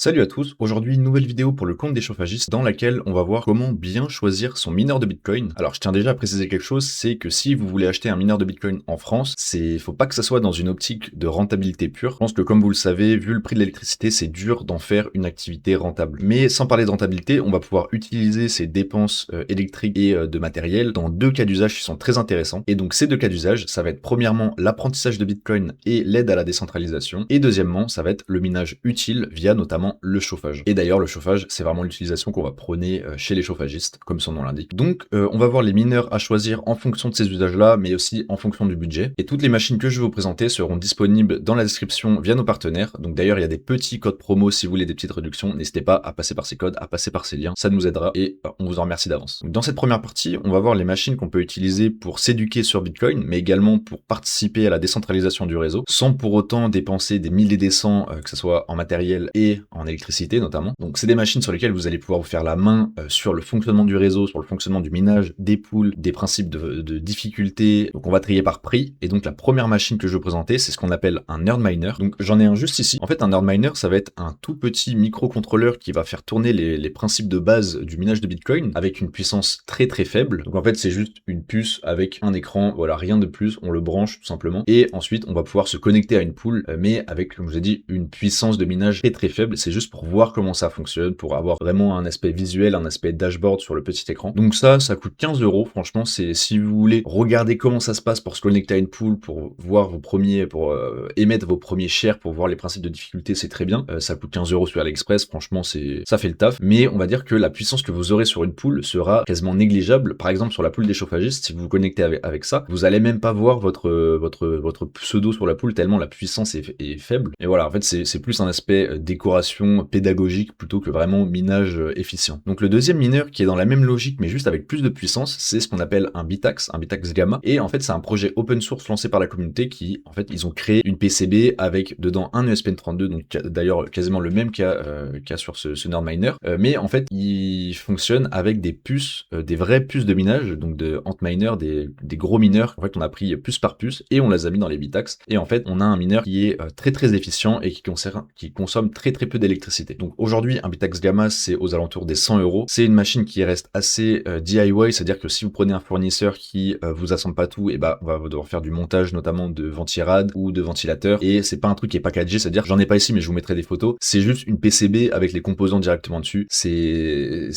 Salut à tous, aujourd'hui une nouvelle vidéo pour le compte des chauffagistes dans laquelle on va voir comment bien choisir son mineur de Bitcoin. Alors je tiens déjà à préciser quelque chose, c'est que si vous voulez acheter un mineur de Bitcoin en France, faut pas que ça soit dans une optique de rentabilité pure. Je pense que comme vous le savez, vu le prix de l'électricité, c'est dur d'en faire une activité rentable. Mais sans parler de rentabilité, on va pouvoir utiliser ces dépenses électriques et de matériel dans deux cas d'usage qui sont très intéressants. Et donc ces deux cas d'usage, ça va être premièrement l'apprentissage de Bitcoin et l'aide à la décentralisation. Et deuxièmement, ça va être le minage utile via notamment le chauffage. Et d'ailleurs, le chauffage, c'est vraiment l'utilisation qu'on va prôner chez les chauffagistes, comme son nom l'indique. Donc, on va voir les mineurs à choisir en fonction de ces usages-là, mais aussi en fonction du budget. Et toutes les machines que je vais vous présenter seront disponibles dans la description via nos partenaires. Donc d'ailleurs, il y a des petits codes promo si vous voulez des petites réductions. N'hésitez pas à passer par ces codes, à passer par ces liens. Ça nous aidera et on vous en remercie d'avance. Dans cette première partie, on va voir les machines qu'on peut utiliser pour s'éduquer sur Bitcoin, mais également pour participer à la décentralisation du réseau, sans pour autant dépenser des milliers des cents, que ce soit en matériel et en électricité notamment. Donc c'est des machines sur lesquelles vous allez pouvoir vous faire la main sur le fonctionnement du réseau, sur le fonctionnement du minage, des pools, des principes de difficulté. Donc on va trier par prix. Et donc la première machine que je vais présenter, c'est ce qu'on appelle un Nerdminer. Donc j'en ai un juste ici. En fait, un Nerdminer, ça va être un tout petit microcontrôleur qui va faire tourner les principes de base du minage de Bitcoin avec une puissance très très faible. Donc en fait, c'est juste une puce avec un écran, voilà, rien de plus. On le branche tout simplement. Et ensuite, on va pouvoir se connecter à une pool, mais avec, comme je vous ai dit, une puissance de minage très très faible. C'est juste pour voir comment ça fonctionne, pour avoir vraiment un aspect visuel, un aspect dashboard sur le petit écran. Donc ça coûte 15 euros. Franchement, c'est si vous voulez regarder comment ça se passe pour se connecter à une pool, pour voir vos premiers, pour émettre vos premiers shares, pour voir les principes de difficulté, c'est très bien. Ça coûte 15 euros sur AliExpress. Franchement, ça fait le taf. Mais on va dire que la puissance que vous aurez sur une pool sera quasiment négligeable. Par exemple, sur la pool des chauffagistes, si vous vous connectez avec ça, vous allez même pas voir votre pseudo sur la pool tellement la puissance est faible. Et voilà, en fait, c'est plus un aspect décoration pédagogique plutôt que vraiment minage efficient. Donc le deuxième mineur qui est dans la même logique mais juste avec plus de puissance, c'est ce qu'on appelle un Bitax Gamma. Et en fait c'est un projet open source lancé par la communauté qui, en fait, ils ont créé une PCB avec dedans un ESP32, donc d'ailleurs quasiment le même qu'il y a sur ce Nerdminer, mais en fait il fonctionne avec des puces, des vraies puces de minage, donc de Antminer, des gros mineurs. En fait on a pris puce par puce et on les a mis dans les Bitax, et en fait on a un mineur qui est très très efficient et qui consomme très très peu d'électricité. Donc aujourd'hui, un Bitax Gamma, c'est aux alentours des 100 euros. C'est une machine qui reste assez DIY, c'est-à-dire que si vous prenez un fournisseur qui vous assemble pas tout, et on va devoir faire du montage notamment de ventirad ou de ventilateur, et c'est pas un truc qui est packagé, c'est-à-dire, j'en ai pas ici mais je vous mettrai des photos, c'est juste une PCB avec les composants directement dessus. C'est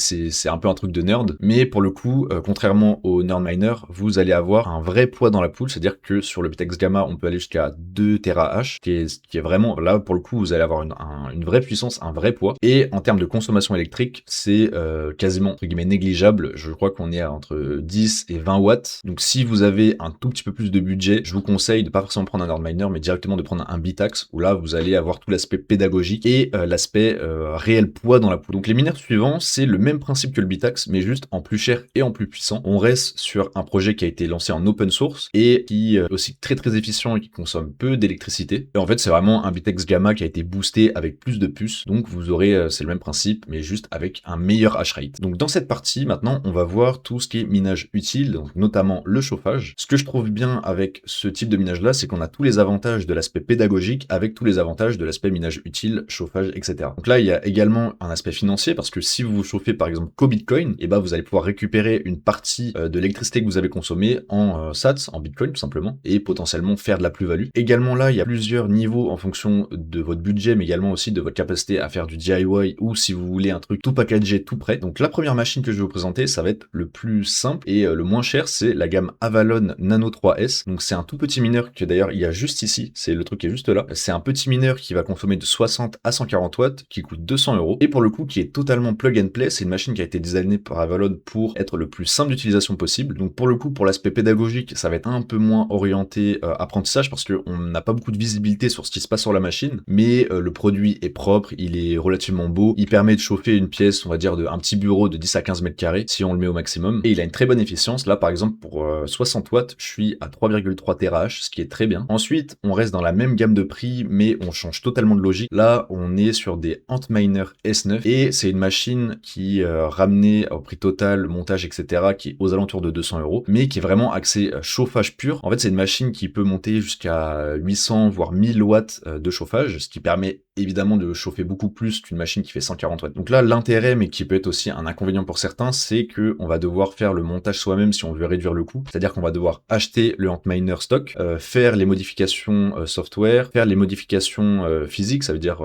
un peu un truc de nerd, mais pour le coup, contrairement au Nerdminer, vous allez avoir un vrai poids dans la poule, c'est-à-dire que sur le Bitax Gamma, on peut aller jusqu'à 2 TH, qui est vraiment, là pour le coup, vous allez avoir une vraie puissance, un vrai poids. Et en termes de consommation électrique, c'est quasiment entre guillemets négligeable. Je crois qu'on est à entre 10 et 20 watts. Donc si vous avez un tout petit peu plus de budget, je vous conseille de pas forcément prendre un Nerdminer, mais directement de prendre un Bitax, où là vous allez avoir tout l'aspect pédagogique et l'aspect réel poids dans la poule. Donc les mineurs suivants, c'est le même principe que le Bitax, mais juste en plus cher et en plus puissant. On reste sur un projet qui a été lancé en open source et qui est aussi très très efficient et qui consomme peu d'électricité. Et en fait c'est vraiment un Bitax Gamma qui a été boosté avec plus de puces. Donc vous aurez, c'est le même principe, mais juste avec un meilleur hash rate. Donc dans cette partie, maintenant, on va voir tout ce qui est minage utile, donc notamment le chauffage. Ce que je trouve bien avec ce type de minage-là, c'est qu'on a tous les avantages de l'aspect pédagogique avec tous les avantages de l'aspect minage utile, chauffage, etc. Donc là, il y a également un aspect financier, parce que si vous vous chauffez par exemple qu'au Bitcoin, et vous allez pouvoir récupérer une partie de l'électricité que vous avez consommée en Sats, en Bitcoin tout simplement, et potentiellement faire de la plus-value. Également là, il y a plusieurs niveaux en fonction de votre budget, mais également aussi de votre capacité à faire du DIY, ou si vous voulez un truc tout packagé, tout prêt. Donc la première machine que je vais vous présenter, ça va être le plus simple et le moins cher, c'est la gamme Avalon Nano 3S. Donc c'est un tout petit mineur que d'ailleurs il y a juste ici, c'est le truc qui est juste là. C'est un petit mineur qui va consommer de 60 à 140 watts, qui coûte 200 euros, et pour le coup qui est totalement plug and play. C'est une machine qui a été designée par Avalon pour être le plus simple d'utilisation possible. Donc pour le coup, pour l'aspect pédagogique, ça va être un peu moins orienté apprentissage, parce qu'on n'a pas beaucoup de visibilité sur ce qui se passe sur la machine, mais le produit est propre, il est relativement beau, il permet de chauffer une pièce, on va dire un petit bureau de 10 à 15 mètres carrés si on le met au maximum, et il a une très bonne efficience. Là par exemple pour 60 watts, je suis à 3,3 TH, ce qui est très bien. Ensuite, on reste dans la même gamme de prix, mais on change totalement de logique. Là, on est sur des Antminer S9, et c'est une machine qui ramenée au prix total, montage, etc., qui est aux alentours de 200 euros, mais qui est vraiment axée chauffage pur. En fait, c'est une machine qui peut monter jusqu'à 800 voire 1000 watts de chauffage, ce qui permet évidemment de chauffer beaucoup plus qu'une machine qui fait 140 watts. Donc là, l'intérêt, mais qui peut être aussi un inconvénient pour certains, c'est que on va devoir faire le montage soi-même si on veut réduire le coût. C'est-à-dire qu'on va devoir acheter le Antminer stock, faire les modifications software, faire les modifications physiques, ça veut dire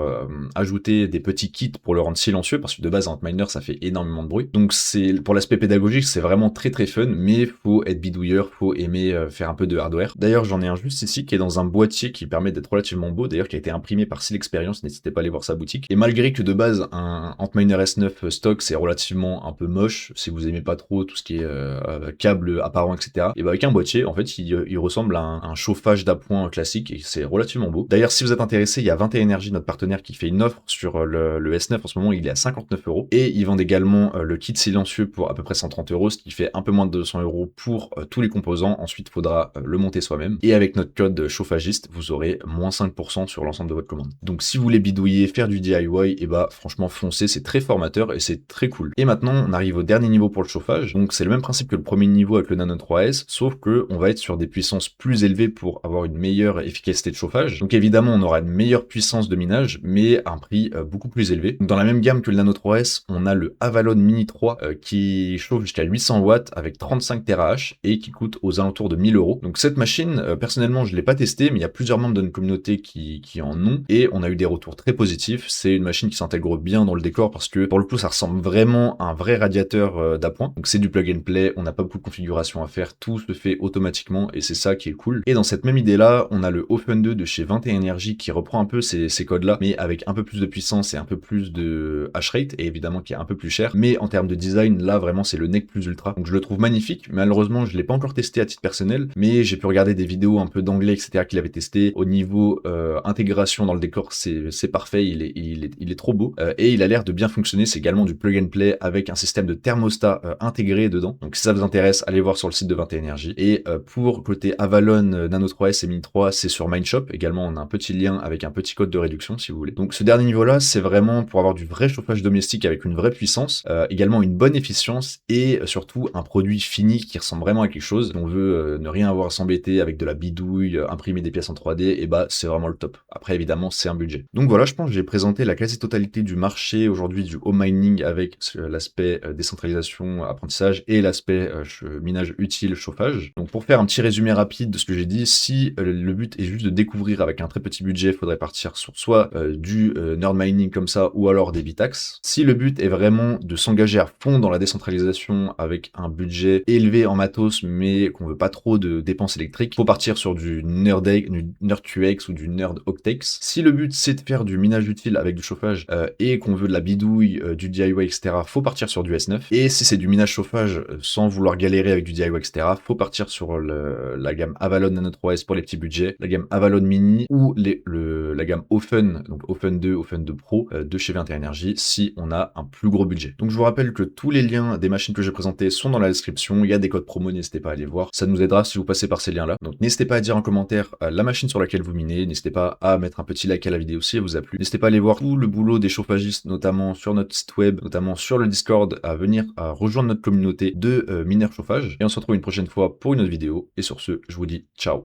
ajouter des petits kits pour le rendre silencieux, parce que de base, Antminer, ça fait énormément de bruit. Donc c'est pour l'aspect pédagogique, c'est vraiment très très fun, mais faut être bidouilleur, faut aimer faire un peu de hardware. D'ailleurs, j'en ai un juste ici qui est dans un boîtier qui permet d'être relativement beau, d'ailleurs qui a été imprimé par Silexperience, n'hésitez pas à aller voir sa boutique. Et malgré que de base un Antminer S9 stock c'est relativement un peu moche, si vous aimez pas trop tout ce qui est câble apparent, etc. Et bah avec un boîtier, en fait, il ressemble à un chauffage d'appoint classique et c'est relativement beau. D'ailleurs, si vous êtes intéressé, il y a 21 Energy, notre partenaire, qui fait une offre sur le S9 en ce moment, il est à 59 € et ils vendent également le kit silencieux pour à peu près 130 €, ce qui fait un peu moins de 200 € pour tous les composants. Ensuite, il faudra le monter soi-même. Et avec notre code chauffagiste, vous aurez moins 5% sur l'ensemble de votre commande. Donc si vous voulez bidouiller, faire du DIY, et bah franchement foncez, c'est très formateur et c'est très cool. Et maintenant, on arrive au dernier niveau pour le chauffage. Donc c'est le même principe que le premier niveau avec le Nano 3S, sauf que on va être sur des puissances plus élevées pour avoir une meilleure efficacité de chauffage. Donc évidemment, on aura une meilleure puissance de minage, mais à un prix beaucoup plus élevé. Donc, dans la même gamme que le Nano 3S, on a le Avalon Mini 3 qui chauffe jusqu'à 800 watts avec 35 TH et qui coûte aux alentours de 1000 €. Donc cette machine, personnellement, je l'ai pas testée, mais il y a plusieurs membres de notre communauté qui en ont et on a eu des retours très positifs. C'est une machine qui s'intègre bien dans le décor parce que pour le coup, ça ressemble vraiment à un vrai radiateur d'appoint. Donc c'est du plug and play, on n'a pas beaucoup de configuration à faire, tout se fait automatiquement et c'est ça qui est cool. Et dans cette même idée-là, on a le Open 2 de chez 21 Energy qui reprend un peu ces codes-là, mais avec un peu plus de puissance et un peu plus de hash rate, et évidemment qui est un peu plus cher. Mais en termes de design, là vraiment c'est le nec plus ultra. Donc je le trouve magnifique. Malheureusement, je l'ai pas encore testé à titre personnel, mais j'ai pu regarder des vidéos un peu d'anglais, etc. qu'il avait testé. Au niveau intégration dans le décor, c'est parfait, il est trop beau. Et il a l'air de bien fonctionner. C'est également du plug and play avec un système de thermostat intégré dedans. Donc si ça vous intéresse, allez voir sur le site de 21 Energy. Et pour côté Avalon Nano 3S et Mini 3, c'est sur Mindshop. Également, on a un petit lien avec un petit code de réduction si vous voulez. Donc ce dernier niveau-là, c'est vraiment pour avoir du vrai chauffage domestique avec une vraie puissance, également une bonne efficience et surtout un produit fini qui ressemble vraiment à quelque chose. On veut ne rien avoir à s'embêter avec de la bidouille, imprimer des pièces en 3D, et bah c'est vraiment le top. Après évidemment c'est un budget. Donc voilà, je pense que j'ai présenté la quasi-totalité du marché aujourd'hui du home mining avec l'aspect décentralisation, apprentissage et l'aspect minage utile, chauffage. Donc pour faire un petit résumé rapide de ce que j'ai dit, si le but est juste de découvrir avec un très petit budget, il faudrait partir sur soit du nerd mining comme ça ou alors des Bitax. Si le but est vraiment de s'engager à fond dans la décentralisation avec un budget élevé en matos mais qu'on veut pas trop de dépenses électriques, faut partir sur du NerdQX ou du Nerd Octex. Si le but c'est de faire du minage utile avec du chauffage et qu'on veut de la bidouille, du DIY, etc., faut partir sur du S9. Et si c'est du minage chauffage sans vouloir galérer avec du DIY, etc., faut partir sur la gamme Avalon Nano 3S pour les petits budgets, la gamme Avalon Mini ou la gamme Open, donc Open 2, Open 2 Pro de chez 21 Energy si on a un plus gros budget. Donc je vous rappelle que tous les liens des machines que j'ai présentées sont dans la description, il y a des codes promo, n'hésitez pas à aller voir, ça nous aidera si vous passez par ces liens là. Donc n'hésitez pas à dire en commentaire la machine sur laquelle vous minez, n'hésitez pas à mettre un petit like à la vidéo si elle vous a plu, n'hésitez pas à aller voir tout le boulot des chauffagistes, notamment sur notre site web, notamment sur le Discord, à venir à rejoindre notre communauté de mineurs chauffage, et on se retrouve une prochaine fois pour une autre vidéo, et sur ce, je vous dis ciao.